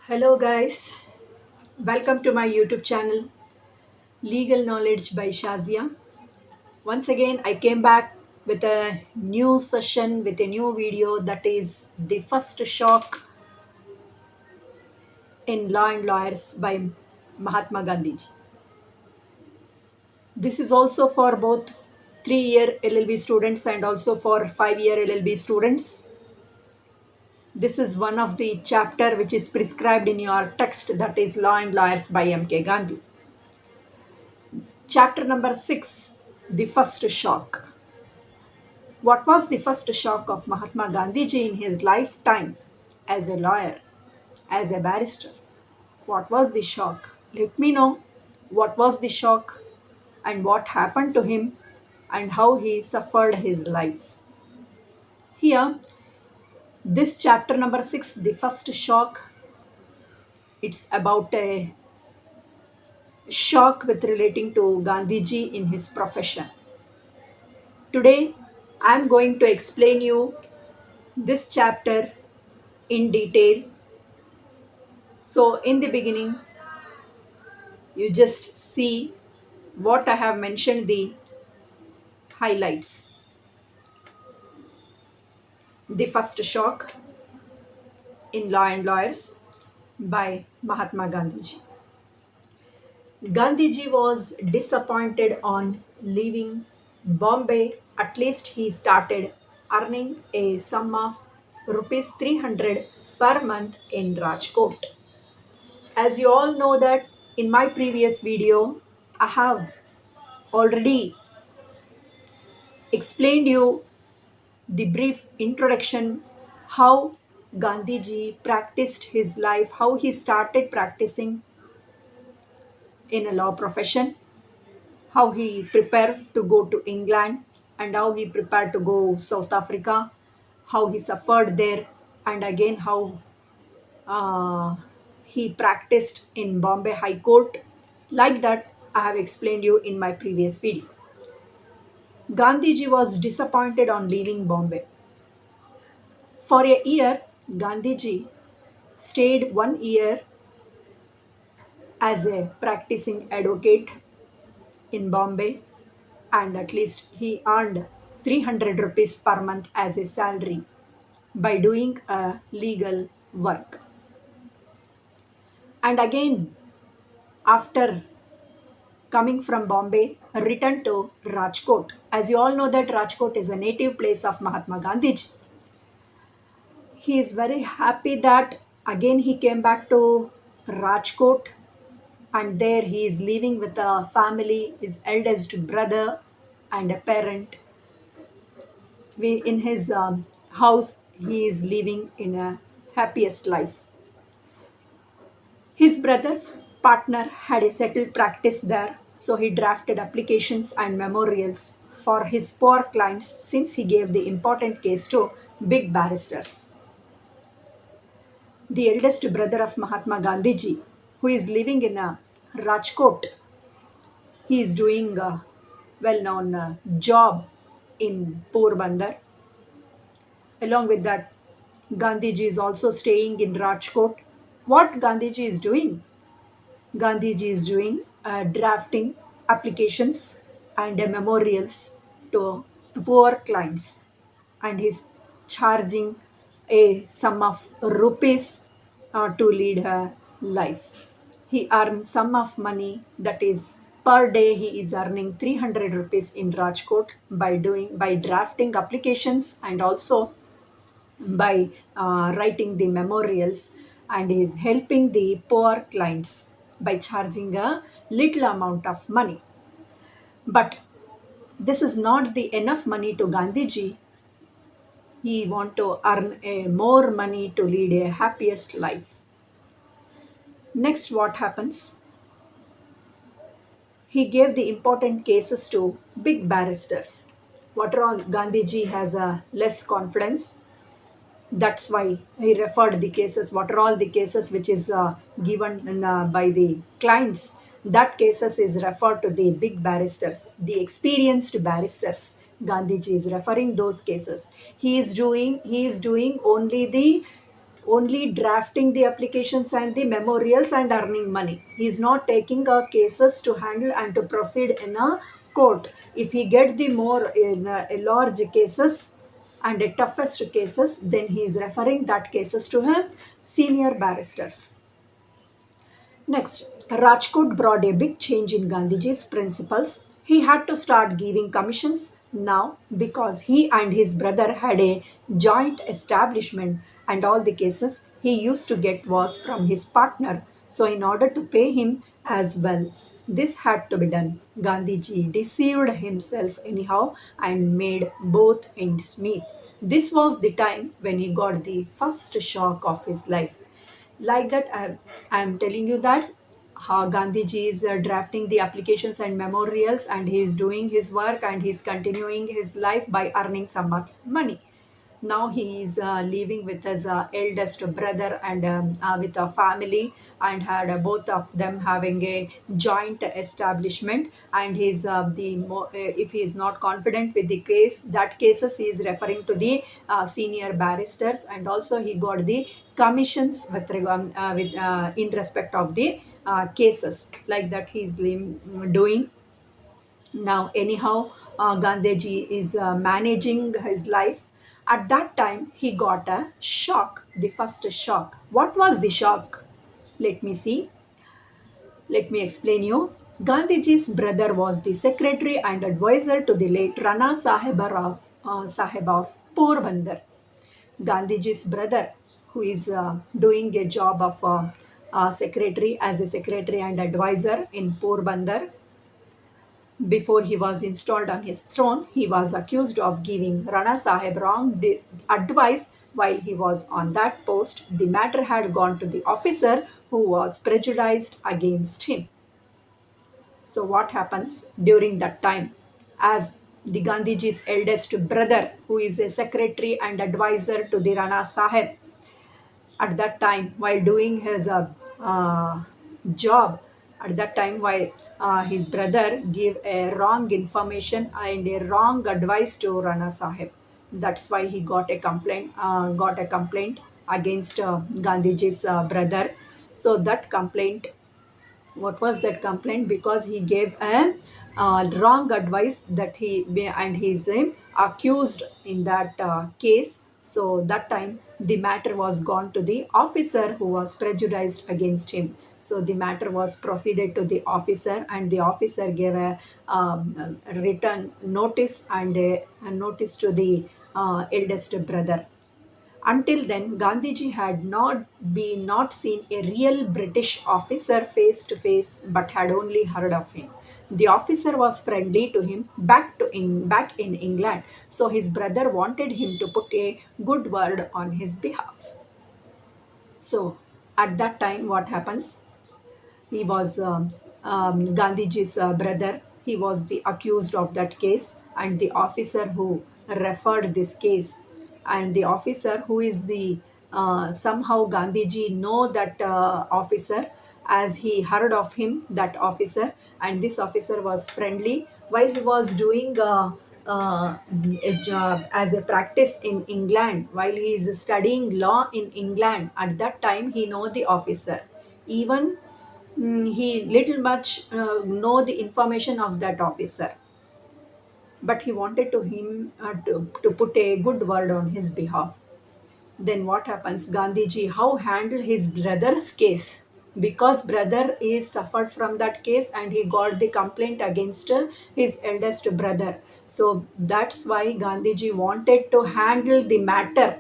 Hello, guys. Welcome to my YouTube channel, Legal Knowledge by Shazia. Once again, I came back with a new session with a new video that is The First Shock in Law and Lawyers by Mahatma Gandhi. This is also for both 3-year LLB students and also for 5-year LLB students. This is one of the chapter which is prescribed in your text, that is Law and Lawyers by M.K. Gandhi. Chapter number 6, The First Shock. What was the first shock of Mahatma Gandhiji in his lifetime as a lawyer, as a barrister? What was the shock? Let me know what was the shock and what happened to him and how he suffered his life. Here, this chapter number 6, The First Shock, it's about a shock with relating to Gandhiji in his profession. Today, I'm going to explain you this chapter in detail. So, in the beginning, you just see what I have mentioned, the highlights. The First Shock in Law and Lawyers by Mahatma Gandhiji. Gandhiji was disappointed on leaving Bombay. At least he started earning a sum of rupees 300 per month in Rajkot. As you all know that in my previous video, I have already explained you the brief introduction how Gandhiji practiced his life, how he started practicing in a law profession, how he prepared to go to England, and how he prepared to go South Africa, how he suffered there, and again how uh, he practiced in Bombay High Court. Like that, I have explained you in my previous video. Gandhiji was disappointed on leaving Bombay. For a year, Gandhiji stayed 1 year as a practicing advocate in Bombay, and at least he earned 300 rupees per month as a salary by doing a legal work. And again, after coming from Bombay, returned to Rajkot. As you all know that Rajkot is a native place of Mahatma Gandhiji. He is very happy that again he came back to Rajkot, and there he is living with a family, his eldest brother and a parent. In his house, he is living in a happiest life. His brother's partner had a settled practice there, so he drafted applications and memorials for his poor clients since he gave the important case to big barristers. The eldest brother of Mahatma Gandhiji, who is living in Rajkot, he is doing a well-known job in Porbandar. Along with that, Gandhiji is also staying in Rajkot. What Gandhiji is doing? Gandhiji is doing drafting applications and memorials to the poor clients, and he's charging a sum of rupees to lead her life. He earns sum of money, that is per day he is earning 300 rupees in Rajkot by drafting applications and also by writing the memorials, and is helping the poor clients by charging a little amount of money. But this is not the enough money to Gandhiji. He want to earn a more money to lead a happiest life. Next, what happens? He gave the important cases to big barristers. What all Gandhiji has a less confidence, that's why he referred the cases, what are all the cases which is given by the clients, that cases is referred to the big barristers, the experienced barristers. Gandhiji is referring those cases. He is doing only drafting the applications and the memorials and earning money. He is not taking cases to handle and to proceed in a court. If he get the more in a large cases and the toughest cases, then he is referring that cases to him senior barristers. Next, Rajkot brought a big change in Gandhiji's principles. He had to start giving commissions now because he and his brother had a joint establishment, and all the cases he used to get was from his partner. So, in order to pay him as well, this had to be done. Gandhiji deceived himself anyhow and made both ends meet. This was the time when he got the first shock of his life. Like that, I'm telling you that how Gandhiji is drafting the applications and memorials, and he is doing his work and he's continuing his life by earning some much money. Now he is living with his eldest brother and with a family, and had both of them having a joint establishment. And he's if he is not confident with the case, that cases he is referring to the senior barristers, and also he got the commissions in respect of the cases. Like that he is doing now. Anyhow, Gandhiji is managing his life. At that time, he got a shock, the first shock. What was the shock? Let me see. Let me explain you. Gandhiji's brother was the secretary and advisor to the late Rana Sahib of Porbandar. Gandhiji's brother, who is doing a job of secretary as a secretary and advisor in Porbandar. Before he was installed on his throne, he was accused of giving Rana Sahib wrong advice while he was on that post. The matter had gone to the officer who was prejudiced against him. So, what happens during that time? As the Gandhiji's eldest brother, who is a secretary and advisor to the Rana Sahib, at that time while doing his job, at that time while his brother gave a wrong information and a wrong advice to Rana Sahib. That's why he got a complaint against Gandhiji's brother. So that complaint, what was that complaint? Because he gave a wrong advice that he's accused in that case. So that time the matter was gone to the officer who was prejudiced against him. So the matter was proceeded to the officer, and the officer gave a written notice and a notice to the eldest brother. Until then, Gandhiji had not seen a real British officer face to face, but had only heard of him. The officer was friendly to him back in England, so his brother wanted him to put a good word on his behalf. So at that time, what happens? He was Gandhiji's brother. He was the accused of that case, and the officer who referred this case, and the officer who is the somehow Gandhiji know that officer, as he heard of him, that officer, and this officer was friendly while he was doing a job as a practice in England, while he is studying law in England. At that time, he know the officer. Even he little much know the information of that officer, but he wanted to put a good word on his behalf. Then what happens? Gandhiji how handle his brother's case, because brother is suffered from that case and he got the complaint against his eldest brother. So that's why Gandhiji wanted to handle the matter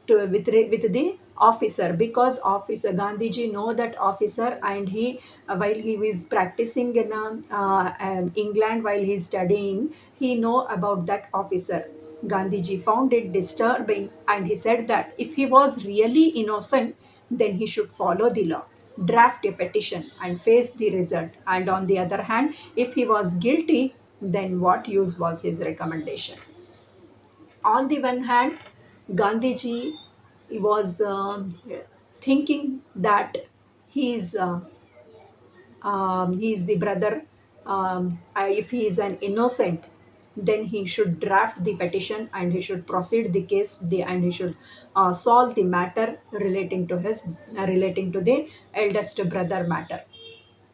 with the officer, because officer Gandhiji know that officer, and he while he was practicing in England, while he's studying, he know about that officer. Gandhiji found it disturbing, and he said that if he was really innocent, then he should follow the law, draft a petition and face the result. And on the other hand, if he was guilty, then what use was his recommendation? On the one hand, Gandhiji was thinking that he is the brother. If he is an innocent, then he should draft the petition and he should proceed the case and he should solve the matter relating to the eldest brother matter.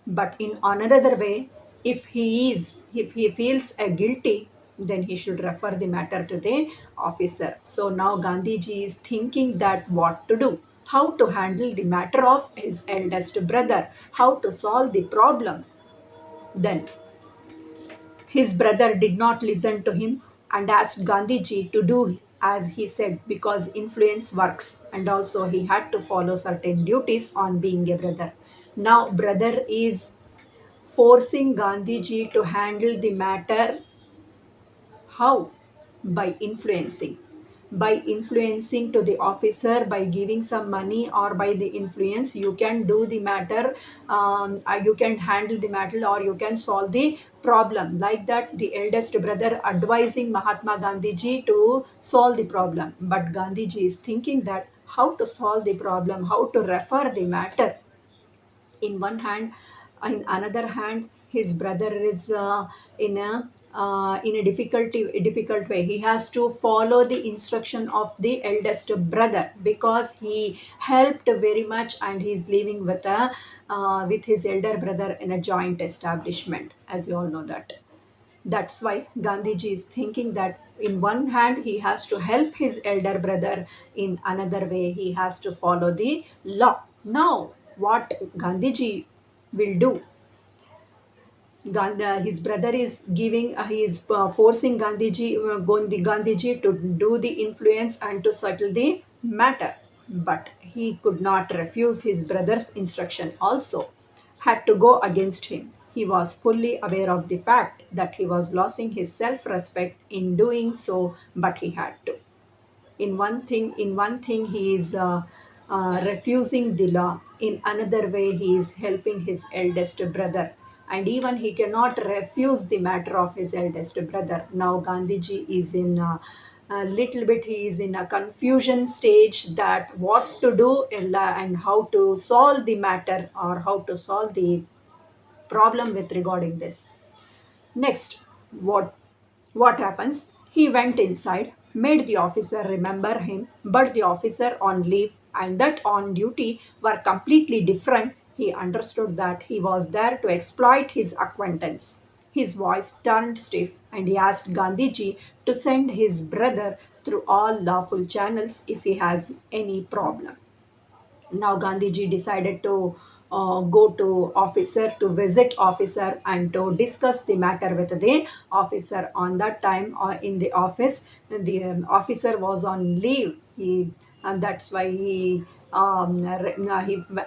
But in another way, if he feels a guilty, then he should refer the matter to the officer. So now Gandhiji is thinking that what to do, how to handle the matter of his eldest brother, how to solve the problem. Then his brother did not listen to him and asked Gandhiji to do as he said, because influence works and also he had to follow certain duties on being a brother. Now brother is forcing Gandhiji to handle the matter. How? By influencing. By influencing to the officer, by giving some money, or by the influence, you can do the matter, you can handle the matter, or you can solve the problem. Like that, the eldest brother advising Mahatma Gandhiji to solve the problem. But Gandhiji is thinking that how to solve the problem, how to refer the matter in one hand. In another hand, his brother is in a difficult way. He has to follow the instruction of the eldest brother because he helped very much and he's living with his elder brother in a joint establishment, as you all know that. That's why Gandhiji is thinking that in one hand he has to help his elder brother, in another way he has to follow the law. Now, what Gandhiji will do? His brother is he is forcing Gandhiji to do the influence and to settle the matter. But he could not refuse his brother's instruction, also had to go against him. He was fully aware of the fact that he was losing his self respect in doing so, but he had to. In one thing he is refusing the law, in another way he is helping his eldest brother, and even he cannot refuse the matter of his eldest brother. Now Gandhiji is in a little bit, he is in a confusion stage that what to do and how to solve the matter, or how to solve the problem with regarding this. Next, what happens? He went inside, made the officer remember him, but the officer on leave and that on duty were completely different. He understood that he was there to exploit his acquaintance. His voice turned stiff and he asked Gandhiji to send his brother through all lawful channels if he has any problem. Now Gandhiji decided to go to officer, to visit officer and to discuss the matter with the officer. On that time, in the office, the officer was on leave. And that's why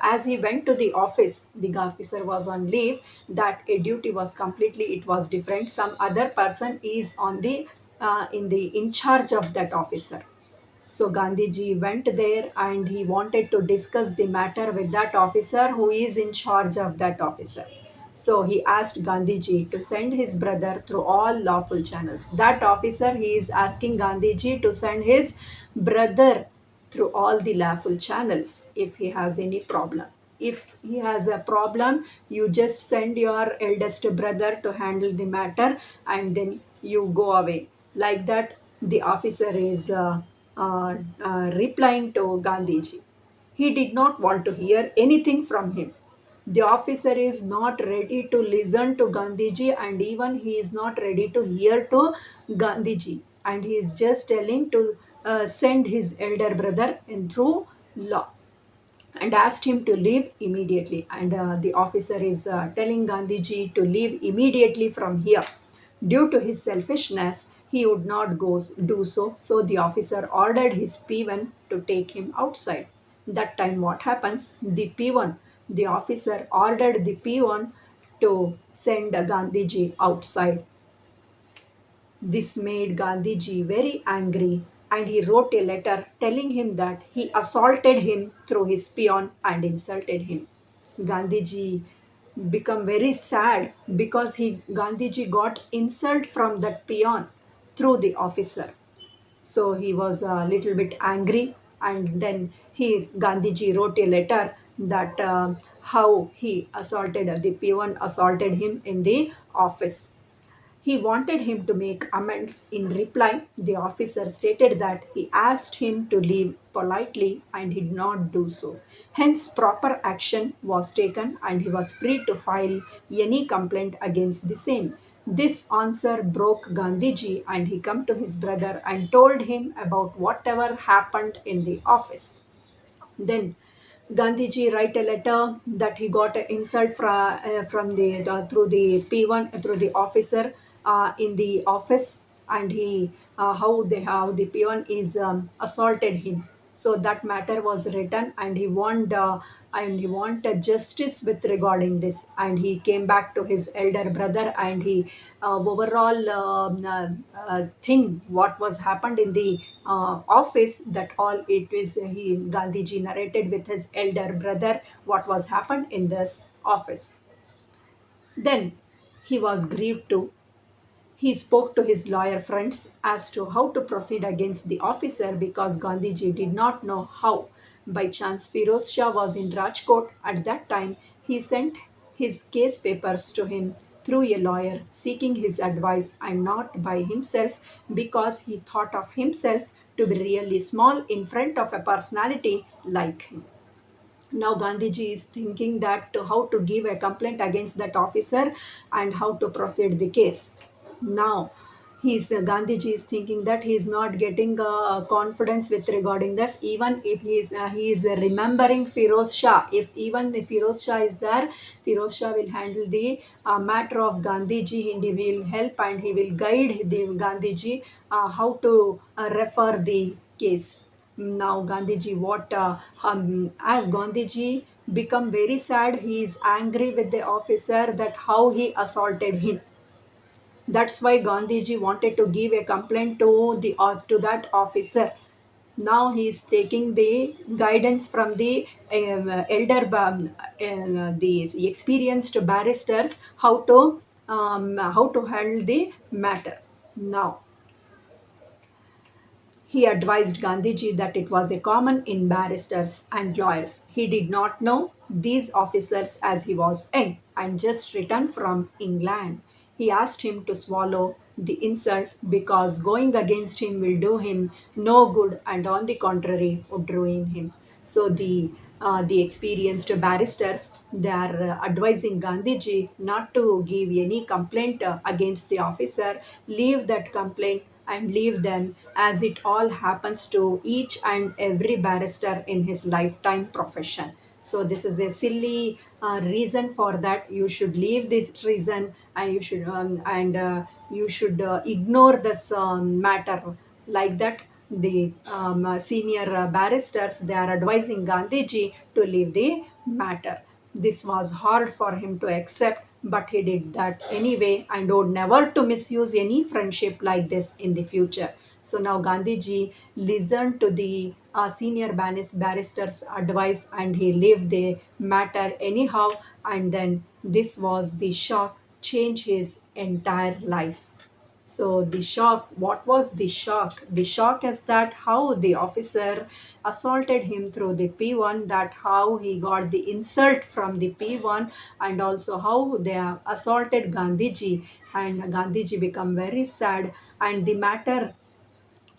as he went to the office, the officer was on leave. That a duty was completely, it was different. Some other person is on the in charge of that officer. So Gandhiji went there and he wanted to discuss the matter with that officer who is in charge of that officer. So he asked Gandhiji to send his brother through all lawful channels. That officer, he is asking Gandhiji to send his brother through all the lawful channels if he has any problem. If he has a problem, you just send your eldest brother to handle the matter and then you go away. Like that, the officer is replying to Gandhiji. He did not want to hear anything from him. The officer is not ready to listen to Gandhiji, and even he is not ready to hear to Gandhiji. And he is just telling to send his elder brother in through law and asked him to leave immediately. And the officer is telling Gandhiji to leave immediately from here. Due to his selfishness, he would not do so. So the officer ordered his peon to take him outside. That time, what happens? The officer ordered the peon to send Gandhiji outside. This made Gandhiji very angry and he wrote a letter telling him that he assaulted him through his peon and insulted him. Gandhiji became very sad because Gandhiji got insult from that peon through the officer. So he was a little bit angry, and then Gandhiji wrote a letter that how he assaulted the peon assaulted him in the office. He wanted him to make amends. In reply, the officer stated that he asked him to leave politely and he did not do so. Hence, proper action was taken and he was free to file any complaint against the same. This answer broke Gandhiji and he come to his brother and told him about whatever happened in the office. Then Gandhiji write a letter that he got an insult from the through the P1 through the officer in the office, and he how the peon is assaulted him. So that matter was written, and he wanted justice with regarding this. And he came back to his elder brother, and he overall thing what was happened in the office, that all it is he Gandhiji narrated with his elder brother what was happened in this office. Then he was grieved too. He spoke to his lawyer friends as to how to proceed against the officer because Gandhiji did not know how. By chance, Firoz Shah was in Rajkot at that time. He sent his case papers to him through a lawyer seeking his advice, and not by himself, because he thought of himself to be really small in front of a personality like him. Now Gandhiji is thinking that how to give a complaint against that officer and how to proceed the case. Now Gandhiji is thinking that he is not getting confidence with regarding this. Even if he is remembering Firoz Shah, if Firoz Shah is there, Firoz Shah will handle the matter of Gandhiji, and he will help and he will guide the Gandhiji how to refer the case. Now Gandhiji, as Gandhiji become very sad, he is angry with the officer that how he assaulted him. That's why Gandhiji wanted to give a complaint to to that officer. Now he is taking the guidance from the the experienced barristers how to handle the matter. Now he advised Gandhiji that it was a common in barristers and lawyers. He did not know these officers as he was young and just returned from England. He asked him to swallow the insult because going against him will do him no good, and on the contrary would ruin him. So the experienced barristers, they are advising Gandhiji not to give any complaint against the officer, leave that complaint and leave them, as it all happens to each and every barrister in his lifetime profession. So this is a silly reason for that. You should leave this reason, and you should ignore this matter. Like that, the senior barristers, they are advising Gandhiji to leave the matter. This was hard for him to accept, but he did that anyway and would never to misuse any friendship like this in the future. So now Gandhiji listened to the senior barrister's advice and he left the matter anyhow. And then this was the shock, changed his entire life. So the shock, what was the shock? The shock is that how the officer assaulted him through the P1, that how he got the insult from the P1, and also how they have assaulted Gandhiji, and Gandhiji become very sad. And the matter,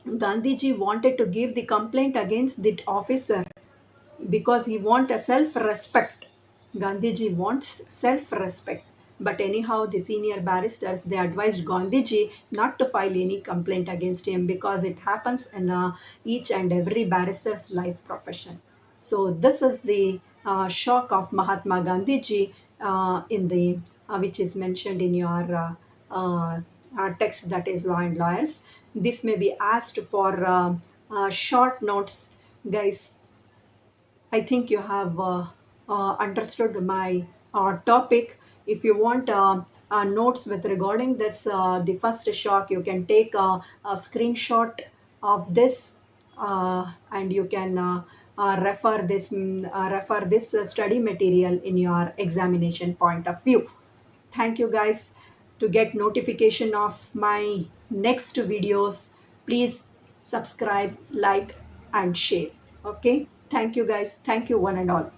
Gandhiji wanted to give the complaint against the officer because he want a self-respect. Gandhiji wants self-respect. But anyhow, the senior barristers, they advised Gandhiji not to file any complaint against him because it happens in each and every barrister's life profession. So this is the shock of Mahatma Gandhiji in the which is mentioned in your text, that is Law and Lawyers. This may be asked for short notes, guys. I think you have understood my topic. If you want notes with regarding this, the first shock, you can take a screenshot of this, and you can refer this study material in your examination point of view. Thank you, guys. To get notification of my next videos, please subscribe, like, and share. Okay. Thank you, guys. Thank you, one and all.